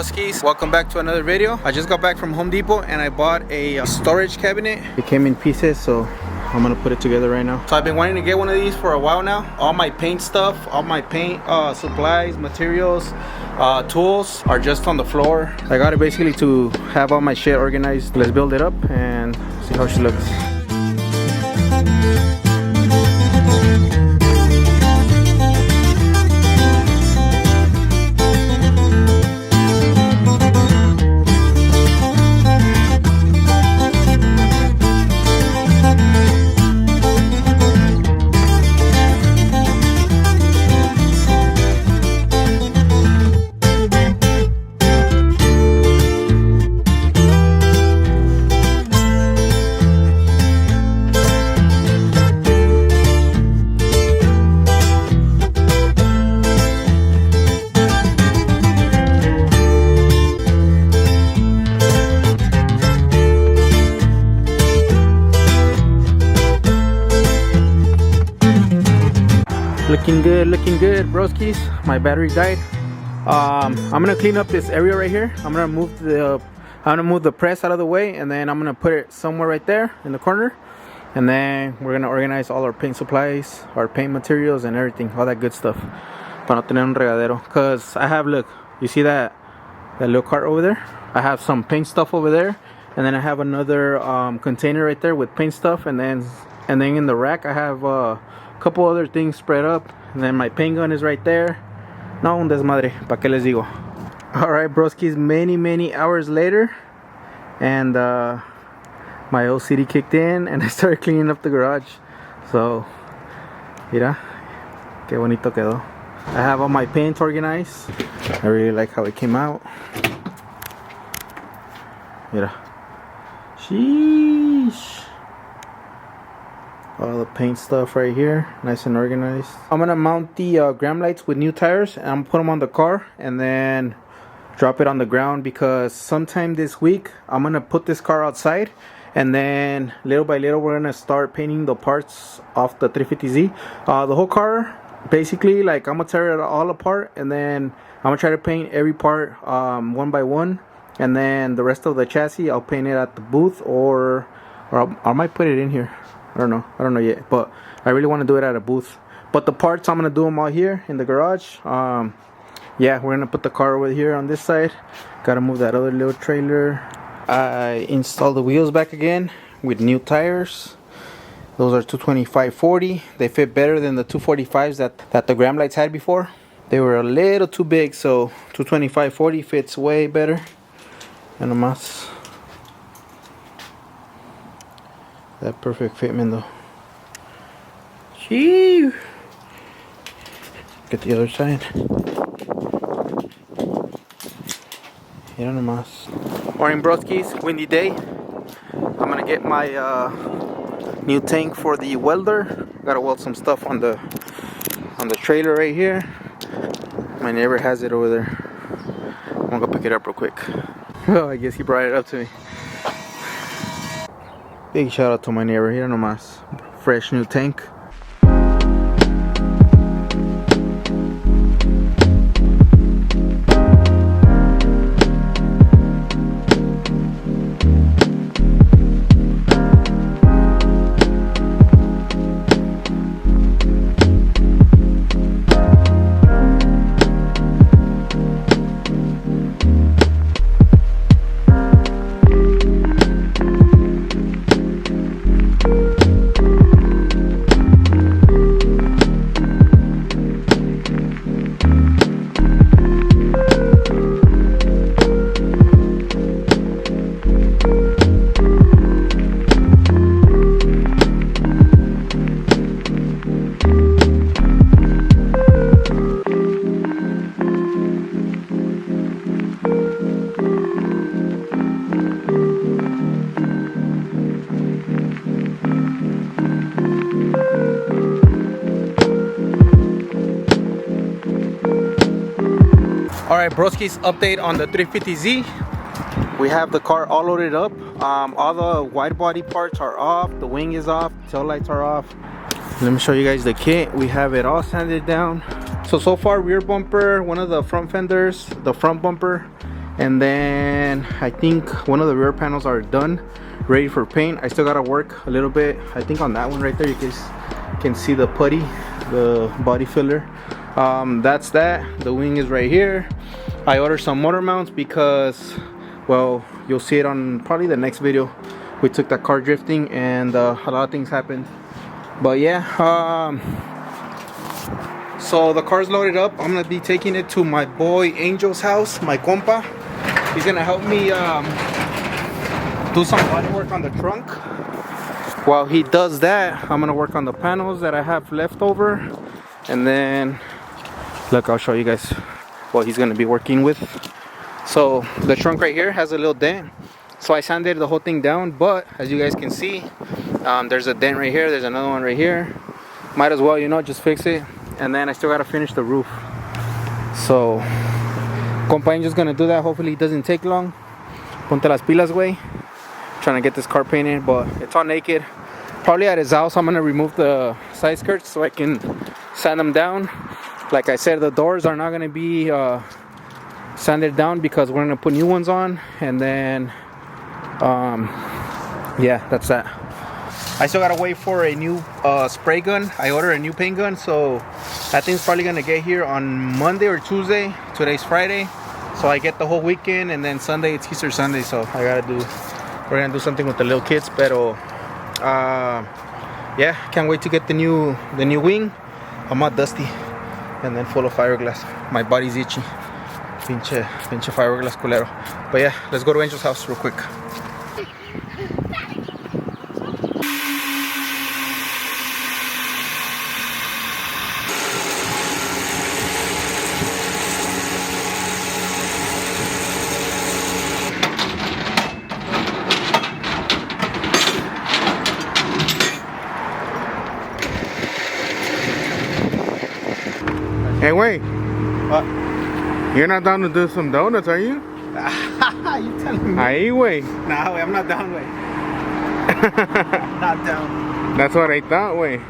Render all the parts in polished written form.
broskies, welcome back to another video. I just got back from Home Depot and I bought a storage cabinet. It came in pieces, so I'm gonna put it together right now. So I've been wanting to get one of these for a while now. All my paint stuff, all my paint supplies, materials, tools are just on the floor. I got it basically to have all my shit organized. Let's build it up and see how she looks. Looking good, broskies. My battery died. I'm gonna clean up this area right here. I'm gonna move the press out of the way, and then I'm gonna put it somewhere right there in the corner, and then we're gonna organize all our paint supplies, our paint materials, and everything, all that good stuff. Para no tener un regadero. Cause I have, look, you see that little cart over there? I have some paint stuff over there, and then I have another container right there with paint stuff, and then in the rack I have couple other things spread up, and then my paint gun is right there. No, un desmadre, pa' que les digo. Alright, broskies, many hours later, and my OCD kicked in and I started cleaning up the garage. So, mira, que bonito quedó. I have all my paint organized. I really like how it came out. Mira. Sheesh. All the paint stuff right here, nice and organized. I'm gonna mount the gram lights with new tires, and I'm gonna put them on the car and then drop it on the ground, because sometime this week I'm gonna put this car outside, and then little by little we're gonna start painting the parts off the 350Z. The whole car, basically, like, I'm gonna tear it all apart, and then I'm gonna try to paint every part one by one, and then the rest of the chassis I'll paint it at the booth, or I might put it in here. I don't know yet, but I really want to do it at a booth. But the parts, I'm gonna do them all here in the garage. Yeah, we're gonna put the car over here on this side. Gotta move that other little trailer. I installed the wheels back again with new tires. Those are 225/40. They fit better than the 245s that the gram lights had before. They were a little too big, so 225/40 fits way better. And más. That perfect fitment though. Gee. Get the other side. Mira nomás. Morning, broskies. Windy day. I'm gonna get my new tank for the welder. Gotta weld some stuff on the trailer right here. My neighbor has it over there. I'm gonna go pick it up real quick. Oh, I guess he brought it up to me. Big shout out to my neighbor here nomás. Fresh new tank. Alright, broskies, update on the 350Z. We have the car all loaded up. All the wide body parts are off, the wing is off, tail lights are off. Let me show you guys the kit. We have it all sanded down. So far, rear bumper, one of the front fenders, the front bumper And then I think one of the rear panels are done, ready for paint. I still gotta work a little bit. I think on that one right there, you guys can see the putty, the body filler. That's that. The wing is right here. I ordered some motor mounts because, well, you'll see it on probably the next video. We took that car drifting and a lot of things happened. But yeah, so the car's loaded up. I'm gonna be taking it to my boy Angel's house, my compa. He's gonna help me do some body work on the trunk. While he does that, I'm gonna work on the panels that I have left over. And then, look, I'll show you guys what he's gonna be working with. So the trunk right here has a little dent. So I sanded the whole thing down, but as you guys can see, there's a dent right here, there's another one right here. Might as well, you know, just fix it. And then I still gotta finish the roof. So, compa Angel's gonna do that. Hopefully it doesn't take long. Ponte las pilas, güey. Trying to get this car painted, but it's all naked. Probably at his house, I'm gonna remove the side skirts so I can sand them down. Like I said, the doors are not gonna be sanded down because we're gonna put new ones on. And then yeah, that's that. I still gotta wait for a new spray gun. I ordered a new paint gun, so that thing's probably gonna get here on Monday or Tuesday. Today's Friday, so I get the whole weekend, and then Sunday it's Easter Sunday, so we're gonna do something with the little kids. Pero yeah, can't wait to get the new wing. I'm all dusty and then full of fiberglass. My body's itchy. Pinche fiberglass culero. But yeah, let's go to Angel's house real quick. Hey, wait. What? You're not down to do some donuts, are you? You telling me? Ahí, güey. Nah, wait, I'm not down, wait. Not down. That's what I thought, güey.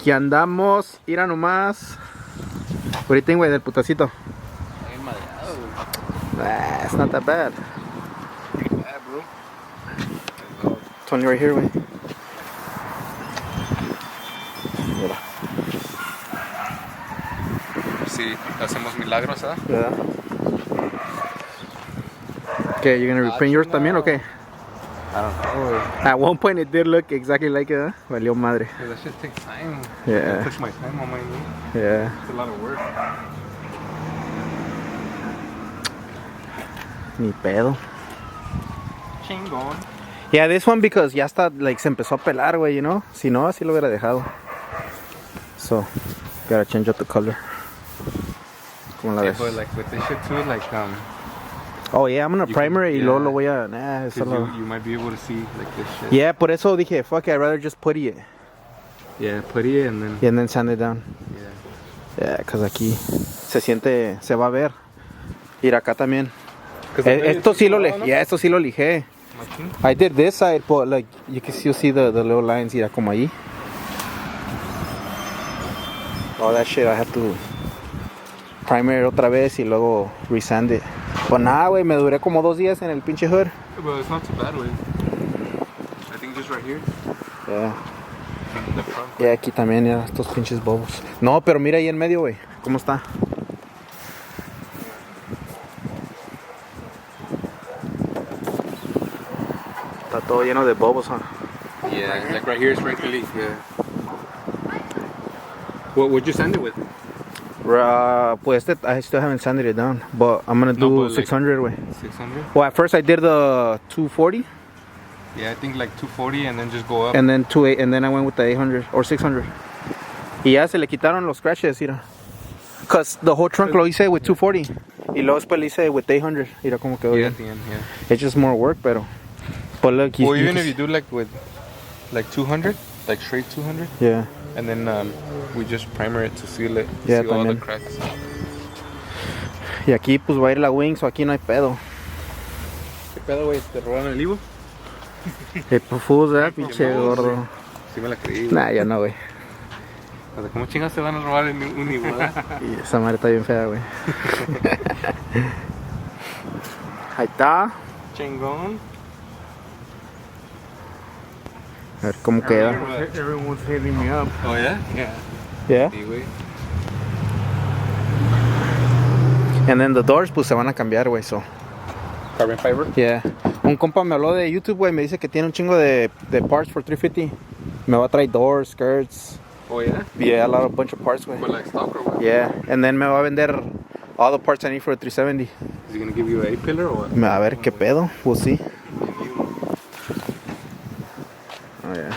Aquí andamos, ira nomás. Ahorita, güey, del putacito. It's not that bad. Yeah, bro. It's only right here, güey. Mira. Sí, hacemos milagros, ¿eh? Yeah. Okay, you're gonna reprint yours también, okay? I don't know. At one point it did look exactly like it, huh? Valió madre. That shit takes time. Yeah. I took my time on my knee. Yeah. It's a lot of work. Ni pedo. Chingón. Yeah, this one because ya está, like, se empezó a pelar, güey, you know? Si no, así lo hubiera dejado. So, gotta change up the color. ¿Cómo la Yeah, ves? but like with this shit too, like Oh, yeah, I'm gonna you primer can- y luego yeah. lo voy a... Nah, eso 'cause lo... you might be able to see like this shit. Yeah, por eso dije, fuck it, I'd rather just put it. Yeah, put it and then. And then sand it down. Yeah. Yeah, cause aquí se siente, se va a ver. Ir acá también. 'Cause I know Esto you sí lo see- lijé, yeah, esto sí lo lijé. Machine. I did this side, but like you can still see the little lines, mira, como ahí. All that shit I have to primer otra vez y luego resand it. Pues nada, güey, me duré como 2 días en el pinche hood. But it's not too bad, way. I think just right here. Yeah. The front. Y aquí también, ya, estos pinches bobos. No, pero mira ahí en medio, güey. ¿Cómo está? Está todo lleno de bobos, huh? Yeah, like right here is wrinkly. Yeah. What would you sand it with? Pues I still haven't sanded it down, but I'm gonna do No, but, like, 600, güey. 600. Well, at first I did the 240, Yeah, I think like 240 and then just go up. And then and then I went with the 800 or 600. Y ya se le quitaron los scratches, mira. Cause the whole trunk lo hice with 240. Y luego después lo hice with 800. Mira cómo quedó Yeah, bien. at the end, yeah. It's just more work, pero. But look, Or even if you do like with like 200, like straight 200, yeah. and then we just primer it to seal it, Yeah, seal all the también. cracks. Y aquí pues va a ir la wings, o aquí no hay pedo. ¿Qué pedo, güey? ¿Te robaron el Evo? El pufuz, pinche No, gordo. Sí me la creí, güey. Nah, ya no, güey. O sea, ¿cómo chingas te van a robar un Evo, verdad? Y esa madre está bien fea, güey. Ahí está. Chingón. A ver cómo queda. Everyone's hitting me up. Oh, yeah? Yeah. Yeah. Sí, güey. And then the doors, pues se van a cambiar, güey, so. Carbon fiber? Yeah. Un compa me habló de YouTube, güey, me dice que tiene un chingo de parts for 350. Me va a traer doors, skirts. Oh, yeah? Yeah, a bunch of parts, güey. For like stock or what? Yeah, and then me va a vender all the parts I need for the 370. Is he gonna give you a pillar or what? A ver qué pedo, we'll see. Oh, yeah.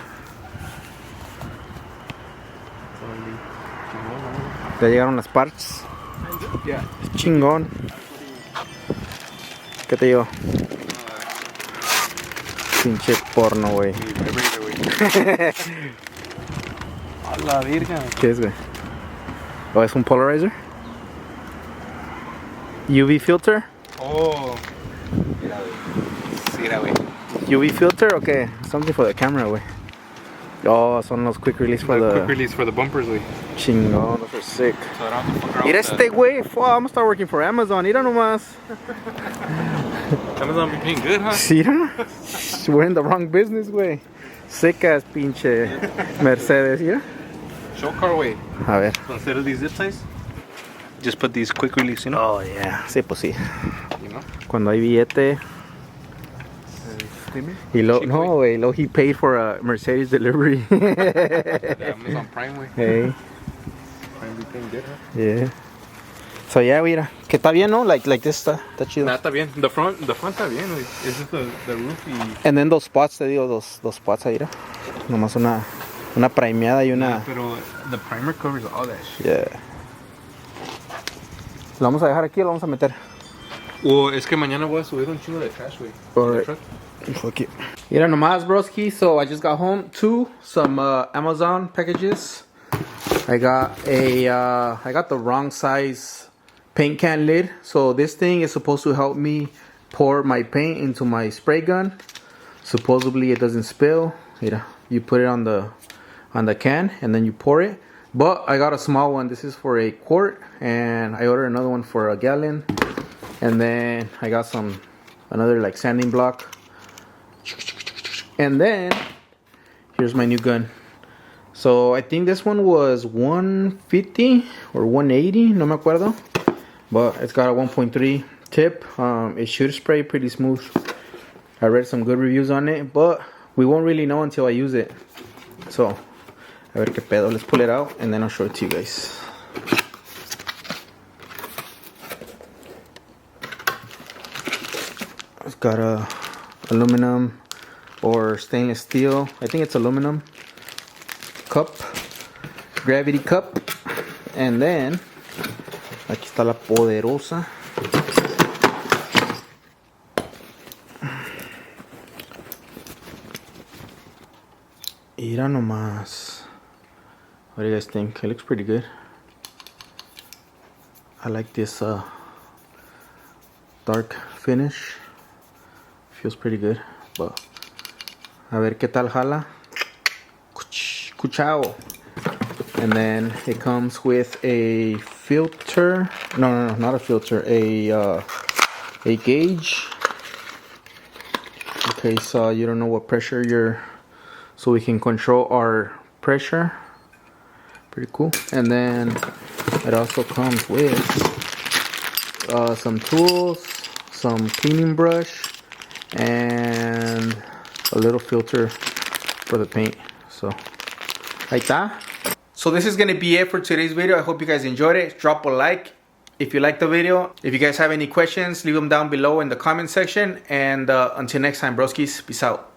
Ya llegaron las parts. Yeah. Chingón. ¿Qué te digo? Pinche porno, güey. A la virgen. ¿Qué es, güey? ¿O es un polarizer? UV filter? Oh. Mira, güey. Mira, güey. UV filter o qué? Something for the camera, güey. Oh, son los quick release for Quick the... release for the bumpers, güey. Chingón, those are sick. So I don't have to fuck around Mira with este güey, I'm gonna start working for Amazon, mira nomás. Amazon be paying good, huh? Sí, mira. We're in the wrong business, güey. Sick ass pinche Mercedes, mira. Show car, güey. A ver. So instead of these zip ties, just put these quick release, you know? Oh, yeah. Sí, pues sí. You know? Cuando hay billete. Y lo, Chico, no, güey, lo he paid for a Mercedes delivery. The Amazon Prime, güey. Hey, Prime be paying good, huh? yeah. So, yeah, mira. Que está bien, ¿no? Like this está chido. Nah, está bien. The front está bien, güey. It's just the roof y... And then those spots, te digo, dos spots ahí, mira. Nomás una primeada y una... Pero the primer covers all that shit. Yeah. ¿Lo vamos a dejar aquí o lo vamos a meter? Well, es que mañana voy a subir un chingo de trash, güey. Alright. Fuck it. Mira nomás, broski. So I just got home some Amazon packages. I got the wrong size paint can lid. So this thing is supposed to help me pour my paint into my spray gun. Supposedly it doesn't spill. Mira, you put it on the can and then you pour it. But I got a small one. This is for a quart, and I ordered another one for a gallon. And then I got another like sanding block. And then here's my new gun. So I think this one was 150 or 180, no me acuerdo. But it's got a 1.3 tip. It should spray pretty smooth. I read some good reviews on it, but we won't really know until I use it. So, a ver qué pedo. Let's pull it out and then I'll show it to you guys. It's got a aluminum or stainless steel. I think it's aluminum cup, gravity cup, and then aquí está la poderosa. Mira nomás. What do you guys think? It looks pretty good. I like this dark finish. Feels pretty good, but a ver qué tal jala. Cuchao. And then it comes with a filter. No, not a filter. A gauge. Okay, so you don't know what pressure so we can control our pressure. Pretty cool. And then it also comes with some tools, some cleaning brush, and a little filter for the paint. So, like that. So this is gonna be it for today's video. I hope you guys enjoyed it. Drop a like if you liked the video. If you guys have any questions, leave them down below in the comment section. And until next time, broskies, peace out.